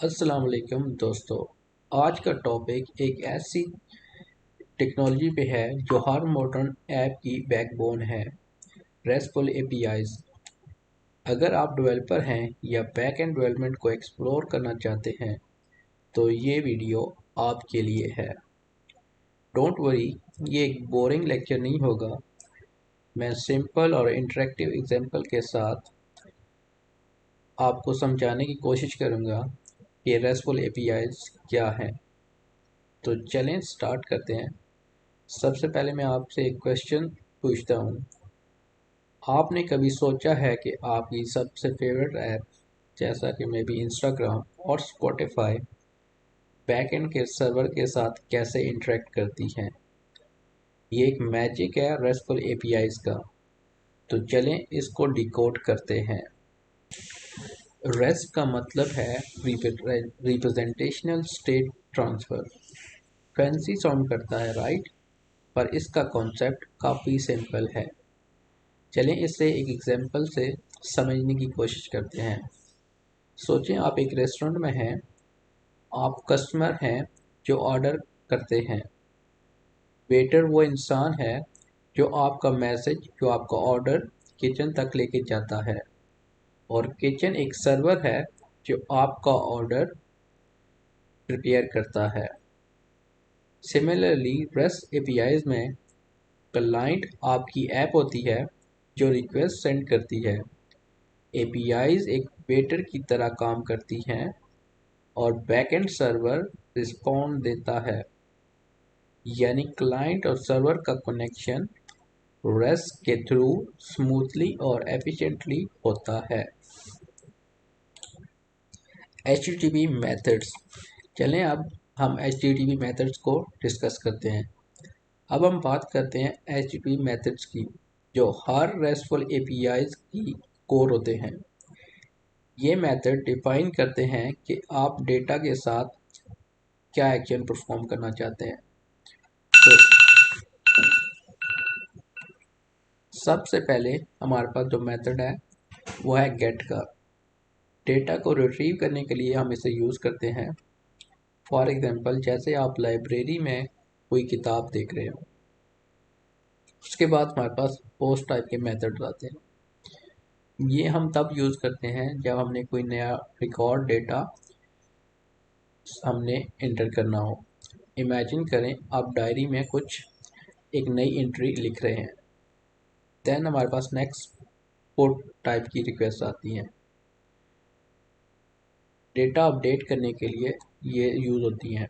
अस्सलाम वालेकुम दोस्तों। आज का टॉपिक एक ऐसी टेक्नोलॉजी पे है जो हर मॉडर्न ऐप की बैकबोन है, रेस्टफुल एपीआईज। अगर आप डेवलपर हैं या बैक एंड डेवलपमेंट को एक्सप्लोर करना चाहते हैं तो ये वीडियो आपके लिए है। डोंट वरी, ये एक बोरिंग लेक्चर नहीं होगा। मैं सिंपल और इंटरेक्टिव एग्जांपल के साथ आपको समझाने की कोशिश करूँगा कि रेस्टफुल एपीआईज क्या है। तो चलें स्टार्ट करते हैं। सबसे पहले मैं आपसे एक क्वेश्चन पूछता हूँ। आपने कभी सोचा है कि आपकी सबसे फेवरेट ऐप जैसा कि मे बी इंस्टाग्राम और स्पॉटिफाई बैकएंड के सर्वर के साथ कैसे इंटरेक्ट करती हैं? ये एक मैजिक है रेस्टफुल एपीआईज का। तो चलें इसको डिकोड करते हैं। रेस्ट का मतलब है representational state transfer. Fancy sound करता है, राइट? पर इसका कॉन्सेप्ट काफ़ी सिंपल है। चलें इसे एक एग्जाम्पल से समझने की कोशिश करते हैं। सोचें आप एक रेस्टोरेंट में हैं। आप कस्टमर हैं जो ऑर्डर करते हैं। वेटर वो इंसान है जो आपका मैसेज, जो आपका ऑर्डर किचन तक लेके जाता है। और किचन एक सर्वर है जो आपका ऑर्डर प्रिपेयर करता है। सिमिलरली रेस्ट एपीआईज में क्लाइंट आपकी ऐप होती है जो रिक्वेस्ट सेंड करती है। एपीआईज एक वेटर की तरह काम करती हैं और बैकएंड सर्वर रिस्पॉन्ड देता है। यानी क्लाइंट और सर्वर का कनेक्शन रेस्ट के थ्रू स्मूथली और एफिशिएंटली होता है। HTTP methods. चलें अब हम HTTP मेथड्स को डिस्कस करते हैं। अब हम बात करते हैं HTTP मेथड्स की, जो हर रेस्टफुल एपीआईज की कोर होते हैं। ये मेथड डिफाइन करते हैं कि आप डेटा के साथ क्या एक्शन परफॉर्म करना चाहते हैं। तो सबसे पहले हमारे पास जो मेथड है वो है गेट का। डेटा को रिट्रीव करने के लिए हम इसे यूज़ करते हैं। फॉर एग्जांपल, जैसे आप लाइब्रेरी में कोई किताब देख रहे हो। उसके बाद हमारे पास पोस्ट टाइप के मेथड आते हैं। ये हम तब यूज़ करते हैं जब हमने कोई नया रिकॉर्ड डेटा हमने इंटर करना हो। इमेजिन करें आप डायरी में कुछ एक नई एंट्री लिख रहे हैं। देन हमारे पास नेक्स्ट पुट टाइप की रिक्वेस्ट आती हैं। डेटा अपडेट करने के लिए ये यूज़ होती हैं।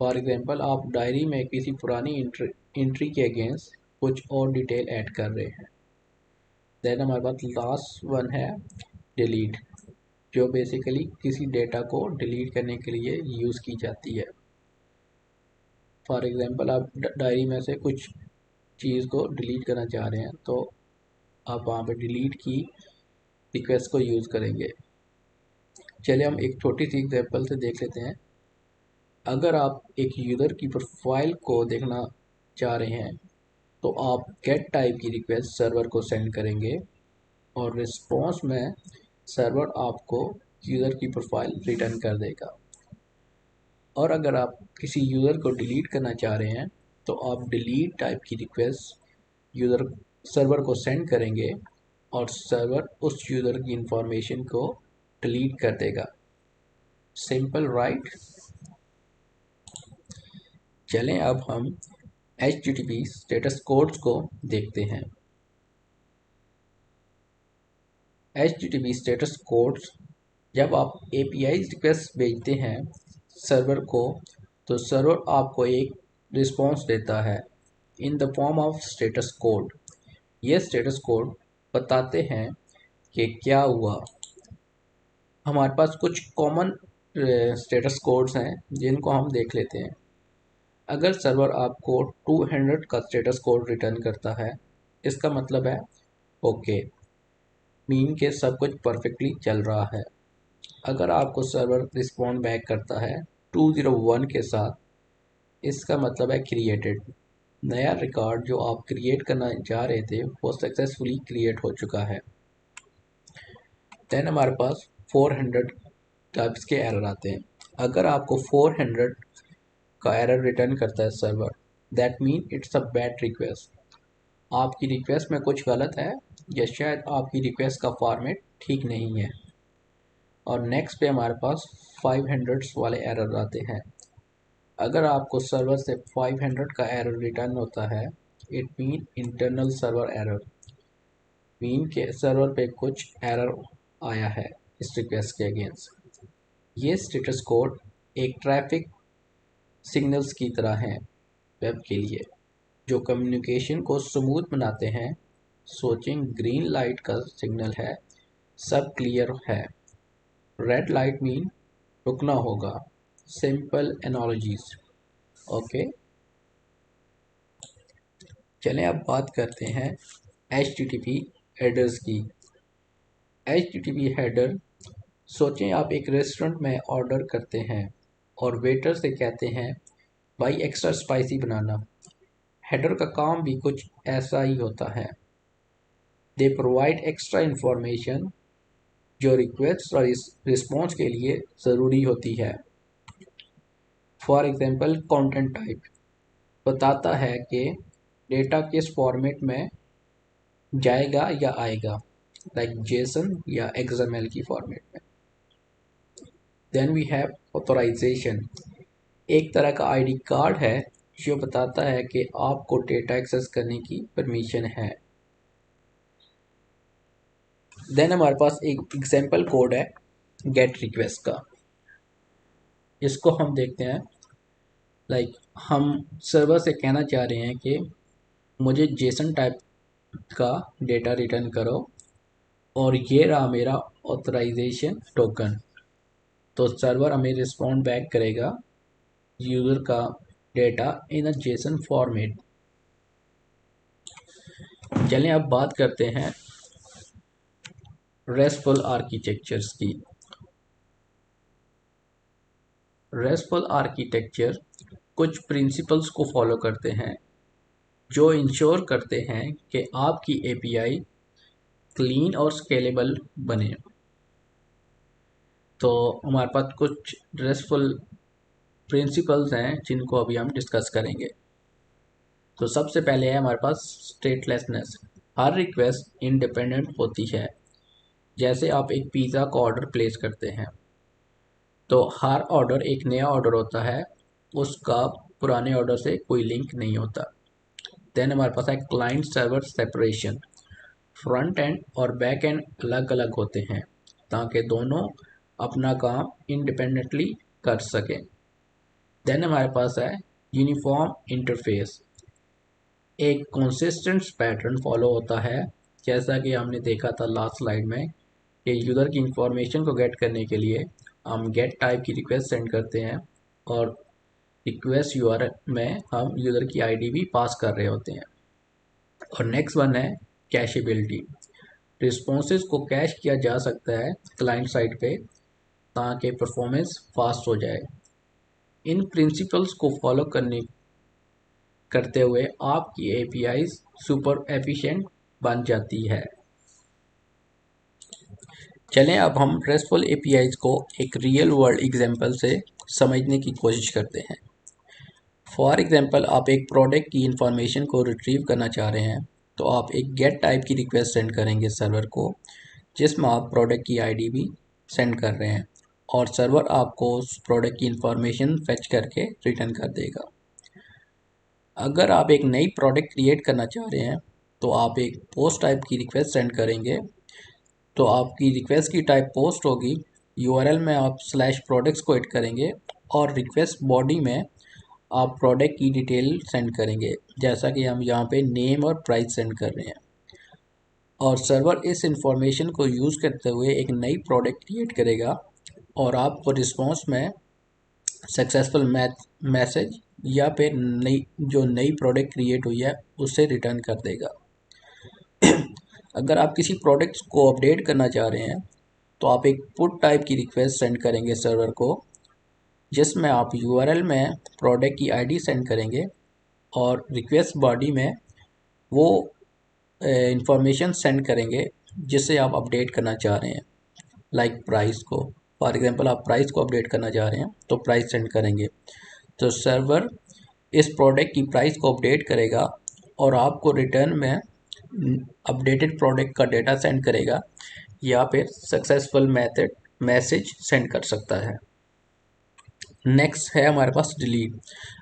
फॉर एग्जांपल, आप डायरी में किसी पुरानी एंट्री के अगेंस्ट कुछ और डिटेल ऐड कर रहे हैं। देन हमारे पास लास्ट वन है डिलीट, जो बेसिकली किसी डेटा को डिलीट करने के लिए यूज़ की जाती है। फॉर एग्जांपल, आप डायरी में से कुछ चीज़ को डिलीट करना चाह रहे हैं तो आप वहाँ पे डिलीट की रिक्वेस्ट को यूज़ करेंगे। चलिए हम एक छोटी सी एग्जांपल से देख लेते हैं। अगर आप एक यूज़र की प्रोफाइल को देखना चाह रहे हैं तो आप गेट टाइप की रिक्वेस्ट सर्वर को सेंड करेंगे और रिस्पॉन्स में सर्वर आपको यूज़र की प्रोफाइल रिटर्न कर देगा। और अगर आप किसी यूज़र को डिलीट करना चाह रहे हैं तो आप डिलीट टाइप की रिक्वेस्ट यूज़र सर्वर को सेंड करेंगे और सर्वर उस यूज़र की इंफॉर्मेशन को डिलीट कर देगा। Simple, right? चलें अब हम HTTP स्टेटस कोड्स को देखते हैं। HTTP स्टेटस कोड्स, जब आप API रिक्वेस्ट भेजते हैं सर्वर को तो सर्वर आपको एक रिस्पॉन्स देता है in the form of status code. ये स्टेटस कोड बताते हैं कि क्या हुआ। हमारे पास कुछ कॉमन स्टेटस कोड्स हैं जिनको हम देख लेते हैं। अगर सर्वर आपको 200 का स्टेटस कोड रिटर्न करता है, इसका मतलब है ओके, मीन के सब कुछ परफेक्टली चल रहा है। अगर आपको सर्वर रिस्पॉन्ड बैक करता है 201 के साथ, इसका मतलब है क्रिएटेड। नया रिकॉर्ड जो आप क्रिएट करना चाह रहे थे वो सक्सेसफुली क्रिएट हो चुका है। देन हमारे पास 400 टाइप्स के एरर आते हैं। अगर आपको 400 का एरर रिटर्न करता है server, that mean it's a bad request. आपकी रिक्वेस्ट में कुछ गलत है या शायद आपकी रिक्वेस्ट का फॉर्मेट ठीक नहीं है। और नेक्स्ट पे हमारे पास 500 वाले एरर आते हैं। अगर आपको सर्वर से 500 का एरर रिटर्न होता है, it mean internal server error, mean के सर्वर पे कुछ एरर आया है इस रिक्वेस्ट के अगेंस्ट। ये स्टेटस कोड एक ट्रैफिक सिग्नल्स की तरह हैं वेब के लिए, जो कम्युनिकेशन को स्मूथ बनाते हैं। सोचें, ग्रीन लाइट का सिग्नल है, सब क्लियर है। रेड लाइट मीन रुकना होगा। Simple analogies. ओके, चलें अब बात करते हैं HTTP हेडर्स की। HTTP हेडर, सोचें आप एक रेस्टोरेंट में ऑर्डर करते हैं और वेटर से कहते हैं भाई एक्स्ट्रा स्पाइसी बनाना। हेडर का काम भी कुछ ऐसा ही होता है। दे प्रोवाइड एक्स्ट्रा इंफॉर्मेशन जो रिक्वेस्ट और रिस्पॉन्स के लिए ज़रूरी होती है। फॉर एग्जांपल, कंटेंट टाइप बताता है कि डेटा किस फॉर्मेट में जाएगा या आएगा, लाइक जेसन या XML की फॉर्मेट में। देन वी हैव ऑथराइजेशन, एक तरह का आईडी कार्ड है जो बताता है कि आपको डेटा एक्सेस करने की परमिशन है। देन हमारे पास एक एग्जांपल कोड है गेट रिक्वेस्ट का। इसको हम देखते हैं। लाइक हम सर्वर से कहना चाह रहे हैं कि मुझे जेसन टाइप का डेटा रिटर्न करो और ये रहा मेरा ऑथराइजेशन टोकन। तो सर्वर हमें रिस्पॉन्ड बैक करेगा यूज़र का डेटा इन अ जेसन फॉर्मेट। चलें अब बात करते हैं रेस्टफुल आर्किटेक्चर्स की। रेस्टफुल आर्किटेक्चर कुछ प्रिंसिपल्स को फॉलो करते हैं जो इंश्योर करते हैं कि आपकी API क्लीन और स्केलेबल बने। तो हमारे पास कुछ रेस्टफुल प्रिंसिपल्स हैं जिनको अभी हम डिस्कस करेंगे। तो सबसे पहले है हमारे पास स्टेटलेसनेस। हर रिक्वेस्ट इंडिपेंडेंट होती है। जैसे आप एक पिज़्ज़ा का ऑर्डर प्लेस करते हैं तो हर ऑर्डर एक नया ऑर्डर होता है, उसका पुराने ऑर्डर से कोई लिंक नहीं होता। देन हमारे पास है client server separation. Front end और बैक एंड अलग अलग होते हैं ताकि दोनों अपना काम इंडिपेंडेंटली कर सकें। देन हमारे पास है यूनिफॉर्म इंटरफेस। एक कंसिस्टेंट पैटर्न फॉलो होता है, जैसा कि हमने देखा था लास्ट स्लाइड में कि यूज़र की इंफॉर्मेशन को गेट करने के लिए हम गेट टाइप की रिक्वेस्ट सेंड करते हैं और रिक्वेस्ट URL में हम यूज़र की ID भी पास कर रहे होते हैं। और नेक्स्ट वन है कैशेबिलिटी। रिस्पॉन्सेज को कैश किया जा सकता है क्लाइंट साइड पे ताकि परफॉर्मेंस फास्ट हो जाए। इन प्रिंसिपल्स को फॉलो करते हुए आपकी API सुपर एफिशिएंट बन जाती है। चलें अब हम RESTful APIs को एक रियल वर्ल्ड एग्जांपल से समझने की कोशिश करते हैं। फॉर एग्जांपल, आप एक प्रोडक्ट की इंफॉर्मेशन को रिट्रीव करना चाह रहे हैं तो आप एक गेट टाइप की रिक्वेस्ट सेंड करेंगे सर्वर को, जिसमें आप प्रोडक्ट की ID भी सेंड कर रहे हैं और सर्वर आपको उस प्रोडक्ट की इंफॉर्मेशन फेच करके रिटर्न कर देगा। अगर आप एक नई प्रोडक्ट क्रिएट करना चाह रहे हैं तो आप एक पोस्ट टाइप की रिक्वेस्ट सेंड करेंगे। तो आपकी रिक्वेस्ट की टाइप पोस्ट होगी, URL में आप /products को ऐड करेंगे और रिक्वेस्ट बॉडी में आप प्रोडक्ट की डिटेल सेंड करेंगे, जैसा कि हम यहाँ पे नेम और प्राइस सेंड कर रहे हैं। और सर्वर इस इंफॉर्मेशन को यूज़ करते हुए एक नई प्रोडक्ट क्रिएट करेगा और आपको रिस्पॉन्स में सक्सेसफुल मैसेज या फिर नई प्रोडक्ट क्रिएट हुई है उससे रिटर्न कर देगा। अगर आप किसी प्रोडक्ट्स को अपडेट करना चाह रहे हैं तो आप एक पुट टाइप की रिक्वेस्ट सेंड करेंगे सर्वर को, जिसमें आप URL में प्रोडक्ट की ID सेंड करेंगे और रिक्वेस्ट बॉडी में वो इंफॉर्मेशन सेंड करेंगे जिसे आप अपडेट करना चाह रहे हैं, लाइक प्राइस को। फॉर एग्जांपल आप प्राइस को अपडेट करना चाह रहे हैं तो प्राइस सेंड करेंगे, तो सर्वर इस प्रोडक्ट की प्राइस को अपडेट करेगा और आपको रिटर्न में अपडेटेड प्रोडक्ट का डेटा सेंड करेगा या फिर सक्सेसफुल मेथड मैसेज सेंड कर सकता है। नेक्स्ट है हमारे पास डिलीट।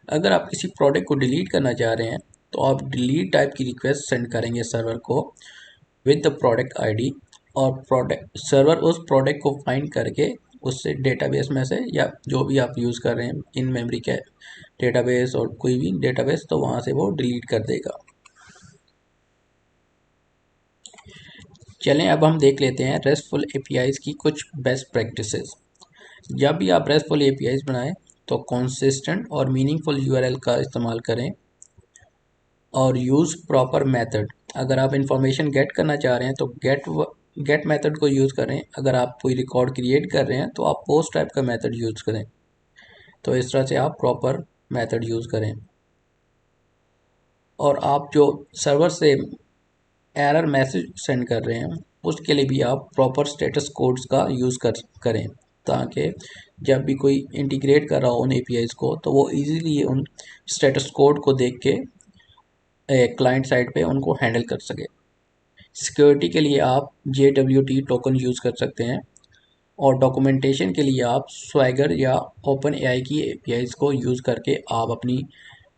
अगर आप किसी प्रोडक्ट को डिलीट करना चाह रहे हैं तो आप डिलीट टाइप की रिक्वेस्ट सेंड करेंगे सर्वर को विद द प्रोडक्ट आईडी, और प्रोडक्ट सर्वर उस प्रोडक्ट को फाइंड करके उससे डेटाबेस में से या जो भी आप यूज़ कर रहे हैं इन मेमोरी के डेटाबेस और कोई भी डेटाबेस, तो वहाँ से वो डिलीट कर देगा। चलें अब हम देख लेते हैं रेस्टफुल एपीआईज की कुछ बेस्ट प्रैक्टिसेस। जब भी आप रेस्टफुल एपीआईज बनाएं तो कंसिस्टेंट और मीनिंगफुल यूआरएल का इस्तेमाल करें और यूज़ प्रॉपर मेथड। अगर आप इंफॉर्मेशन गेट करना चाह रहे हैं तो गेट मेथड को यूज़ करें। अगर आप कोई रिकॉर्ड क्रिएट कर रहे हैं तो आप पोस्ट टाइप का मेथड यूज़ करें। तो इस तरह से आप प्रॉपर मेथड यूज़ करें। और आप जो सर्वर से एरर मैसेज सेंड कर रहे हैं उसके लिए भी आप प्रॉपर स्टेटस कोड्स का यूज़ करें, ताकि जब भी कोई इंटीग्रेट कर रहा हो उन एपीआईज को तो वो इजीली उन स्टेटस कोड को देख के क्लाइंट साइड पे उनको हैंडल कर सके। सिक्योरिटी के लिए आप JWT टोकन यूज़ कर सकते हैं और डॉक्यूमेंटेशन के लिए आप स्वैगर या ओपन एआई की एपीआईज को यूज़ करके आप अपनी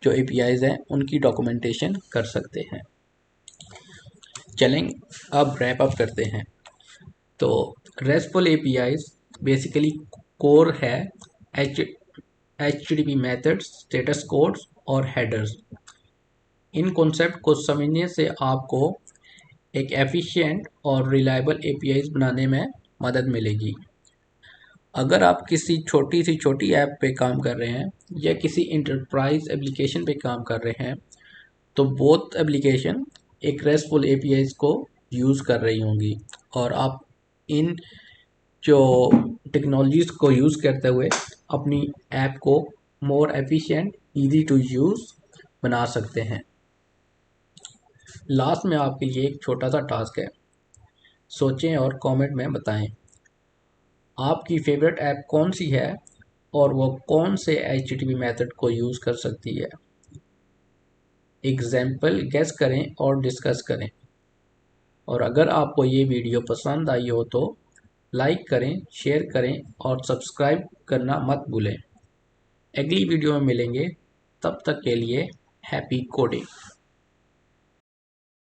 जो एपीआईज हैं उनकी डॉक्यूमेंटेशन कर सकते हैं। चलें अब रैप अप करते हैं। तो रेस्टफुल एपीआईज बेसिकली कोर है HTTP मेथड्स, स्टेटस कोड्स और हेडर्स। इन कॉन्सेप्ट को समझने से आपको एक एफिशिएंट और रिलायबल एपीआईज बनाने में मदद मिलेगी। अगर आप किसी छोटी ऐप पे काम कर रहे हैं या किसी इंटरप्राइज एप्लीकेशन पे काम कर रहे हैं तो बोथ एप्लीकेशन एक रेस्टफुल एपीआईज को यूज़ कर रही होंगी और आप इन जो टेक्नोलॉजीज़ को यूज़ करते हुए अपनी ऐप को more efficient, easy to use बना सकते हैं। लास्ट में आपके लिए एक छोटा सा टास्क है, सोचें और कमेंट में बताएं आपकी फेवरेट ऐप कौन सी है और वो कौन से HTTP मेथड को यूज़ कर सकती है। एग्जाम्पल गेस करें और डिस्कस करें। और अगर आपको ये वीडियो पसंद आई हो तो लाइक करें, शेयर करें और सब्सक्राइब करना मत भूलें। अगली वीडियो में मिलेंगे, तब तक के लिए हैप्पी कोडिंग।